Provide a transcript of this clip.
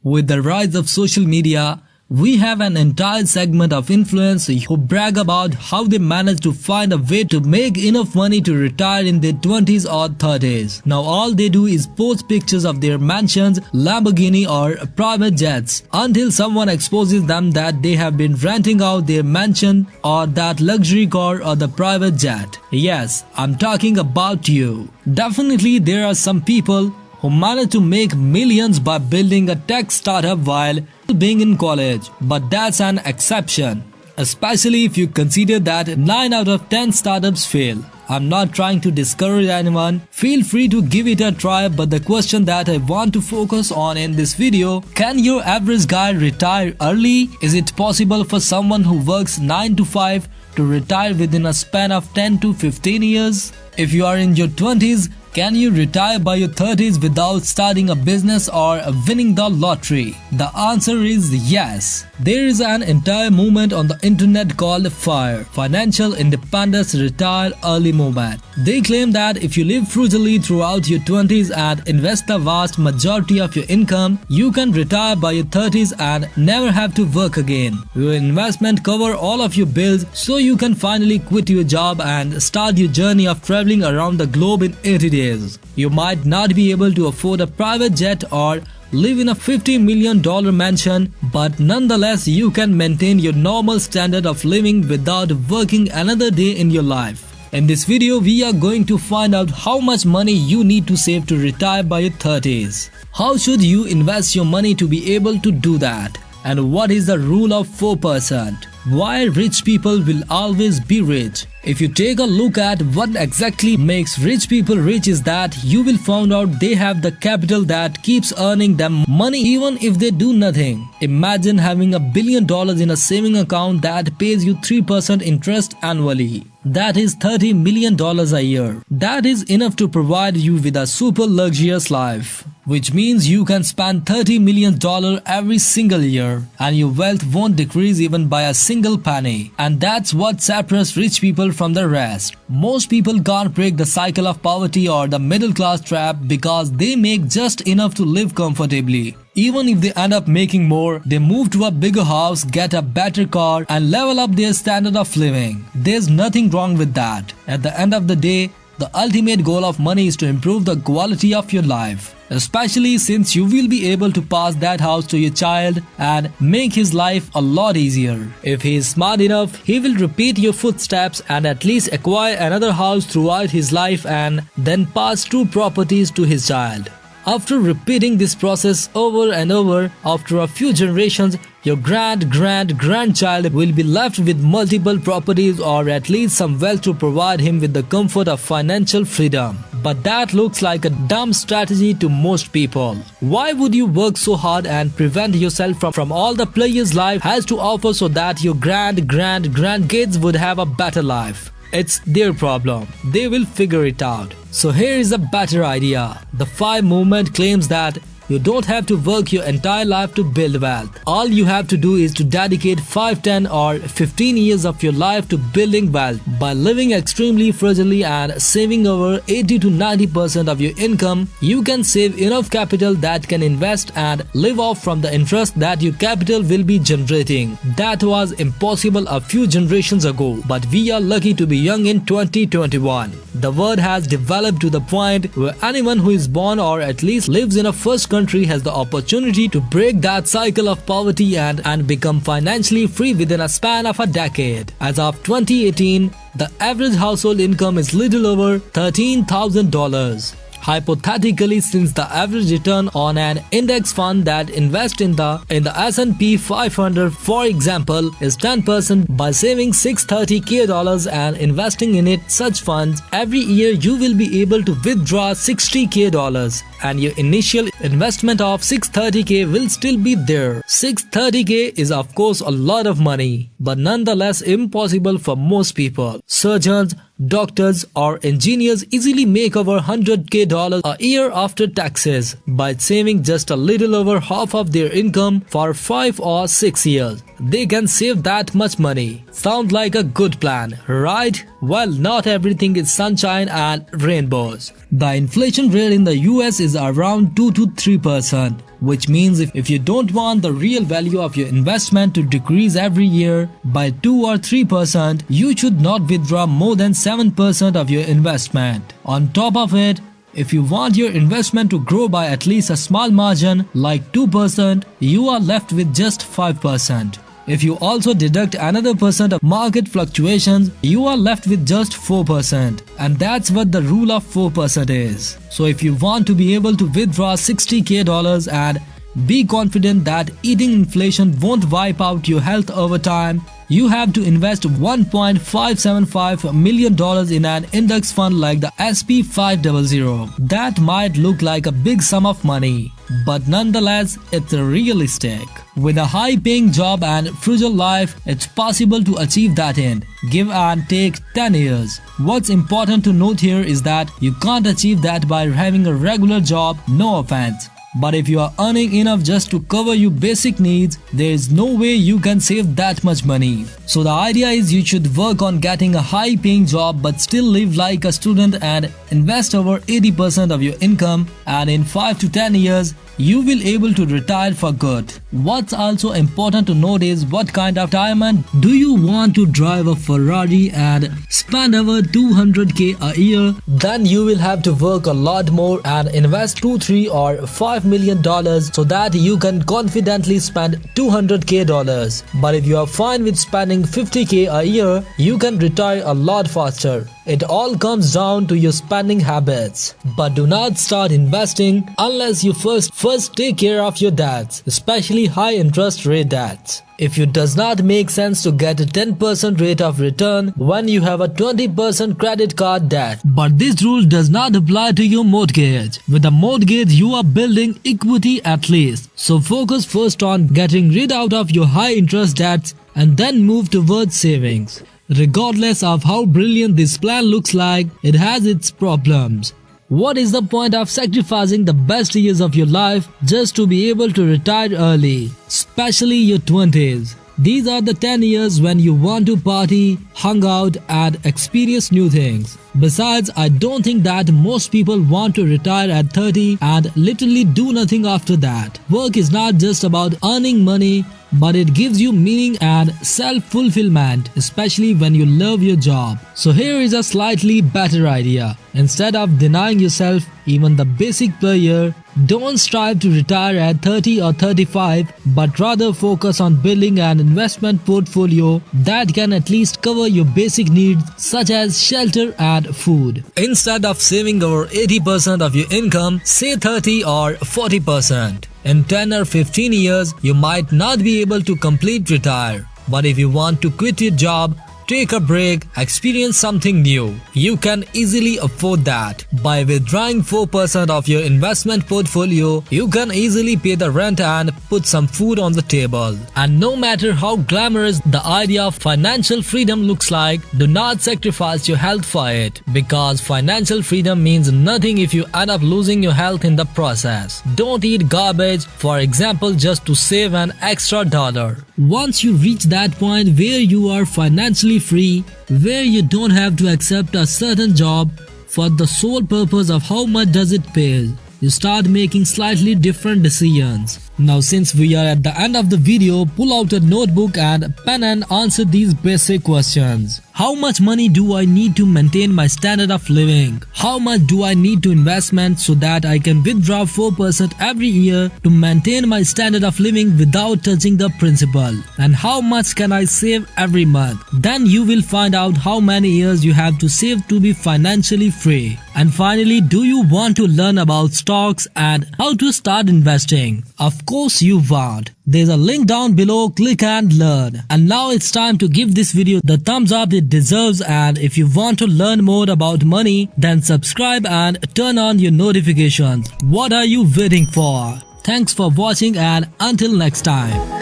With the rise of social media, we have an entire segment of influencers who brag about how they manage to find a way to make enough money to retire in their 20s or 30s. Now all they do is post pictures of their mansions, Lamborghini or private jets until someone exposes them that they have been renting out their mansion or that luxury car or the private jet. Yes, I'm talking about you. Definitely there are some people who managed to make millions by building a tech startup while being in college, but that's an exception, especially if you consider that 9 out of 10 startups fail. I'm not trying to discourage anyone, feel free to give it a try, but the question that I want to focus on in this video, can your average guy retire early? Is it possible for someone who works 9 to 5 to retire within a span of 10 to 15 years? If you are in your 20s, can you retire by your 30s without starting a business or winning the lottery? The answer is yes. There is an entire movement on the internet called FIRE, Financial Independence Retire Early Movement. They claim that if you live frugally throughout your 20s and invest the vast majority of your income, you can retire by your 30s and never have to work again. Your investment cover all of your bills so you can finally quit your job and start your journey of traveling around the globe in 80 days. You might not be able to afford a private jet or live in a $50 million mansion, but nonetheless you can maintain your normal standard of living without working another day in your life. In this video, we are going to find out how much money you need to save to retire by your 30s. How should you invest your money to be able to do that? And what is the rule of 4%? Why rich people will always be rich? If you take a look at what exactly makes rich people rich is that you will find out they have the capital that keeps earning them money even if they do nothing. Imagine having $1 billion in a saving account that pays you 3% interest annually. That is $30 million a year. That is enough to provide you with a super luxurious life, which means you can spend $30 million every single year and your wealth won't decrease even by a single penny. And that's what separates rich people from the rest. Most people can't break the cycle of poverty or the middle class trap because they make just enough to live comfortably. Even if they end up making more, they move to a bigger house, get a better car and level up their standard of living. There's nothing wrong with that. At the end of the day, the ultimate goal of money is to improve the quality of your life, especially since you will be able to pass that house to your child and make his life a lot easier. If he is smart enough, he will repeat your footsteps and at least acquire another house throughout his life and then pass 2 properties to his child. After repeating this process over and over, after a few generations, your grandchild will be left with multiple properties or at least some wealth to provide him with the comfort of financial freedom. But that looks like a dumb strategy to most people. Why would you work so hard and prevent yourself from all the pleasures life has to offer so that your grandkids would have a better life? It's their problem. They will figure it out. So here is a better idea. The FIRE movement claims that you don't have to work your entire life to build wealth. All you have to do is to dedicate 5, 10 or 15 years of your life to building wealth. By living extremely frugally and saving over 80 to 90% of your income, you can save enough capital that can invest and live off from the interest that your capital will be generating. That was impossible a few generations ago, but we are lucky to be young in 2021. The world has developed to the point where anyone who is born or at least lives in a first country has the opportunity to break that cycle of poverty and become financially free within a span of a decade. As of 2018, the average household income is little over $13,000. Hypothetically, since the average return on an index fund that invests in the S&P 500, for example, is 10%, by saving $630k and investing in such funds, every year you will be able to withdraw $60k and your initial investment of $630k will still be there. $630k is of course a lot of money, but nonetheless impossible for most people. Surgeons, doctors or engineers easily make over $100k a year after taxes by saving just a little over half of their income for 5 or 6 years. They can save that much money. Sounds like a good plan, right? Well, not everything is sunshine and rainbows. The inflation rate in the US is around 2 to 3%. which means if you don't want the real value of your investment to decrease every year by 2 or 3%, you should not withdraw more than 7% of your investment. On top of it, if you want your investment to grow by at least a small margin like 2%, you are left with just 5%. If you also deduct another percent of market fluctuations, you are left with just 4%. And that's what the rule of 4% is. So if you want to be able to withdraw $60,000 and be confident that eating inflation won't wipe out your health over time, you have to invest $1.575 million in an index fund like the SP 500. That might look like a big sum of money, but nonetheless, it's realistic. With a high-paying job and frugal life, it's possible to achieve that end. Give and take 10 years. What's important to note here is that you can't achieve that by having a regular job, no offense. But if you are earning enough just to cover your basic needs, there is no way you can save that much money. So the idea is you should work on getting a high paying job but still live like a student and invest over 80% of your income, and in 5 to 10 years, you will able to retire for good. What's also important to note is what kind of retirement. Do you want to drive a Ferrari and spend over $200k a year? Then you will have to work a lot more and invest $2, $3 or $5 million so that you can confidently spend $200k. But if you are fine with spending $50k a year, you can retire a lot faster. It all comes down to your spending habits. But do not start investing unless you first take care of your debts, especially high interest rate debts. If it does not make sense to get a 10% rate of return when you have a 20% credit card debt. But this rule does not apply to your mortgage. With a mortgage, you are building equity at least. So focus first on getting rid out of your high interest debts and then move towards savings. Regardless of how brilliant this plan looks like, it has its problems. What is the point of sacrificing the best years of your life just to be able to retire early, especially your 20s? These are the 10 years when you want to party, hang out and experience new things. Besides, I don't think that most people want to retire at 30 and literally do nothing after that. Work is not just about earning money, but it gives you meaning and self-fulfillment, especially when you love your job. So here is a slightly better idea. Instead of denying yourself even the basic per year, don't strive to retire at 30 or 35, but rather focus on building an investment portfolio that can at least cover your basic needs such as shelter and food. Instead of saving over 80% of your income, say 30 or 40%. In 10 or 15 years, you might not be able to complete retire. But if you want to quit your job, take a break, experience something new, you can easily afford that. By withdrawing 4% of your investment portfolio, you can easily pay the rent and put some food on the table. And no matter how glamorous the idea of financial freedom looks like, do not sacrifice your health for it, because financial freedom means nothing if you end up losing your health in the process. Don't eat garbage, for example, just to save an extra dollar. Once you reach that point where you are financially free, where you don't have to accept a certain job for the sole purpose of how much does it pay, you start making slightly different decisions. Now since we are at the end of the video, pull out a notebook and pen and answer these basic questions. How much money do I need to maintain my standard of living? How much do I need to investment so that I can withdraw 4% every year to maintain my standard of living without touching the principal? And how much can I save every month? Then you will find out how many years you have to save to be financially free. And finally, do you want to learn about stocks and how to start investing? Of course you want. There's a link down below, click and learn. And now it's time to give this video the thumbs up it deserves, and if you want to learn more about money, then subscribe and turn on your notifications. What are you waiting for? Thanks for watching and until next time.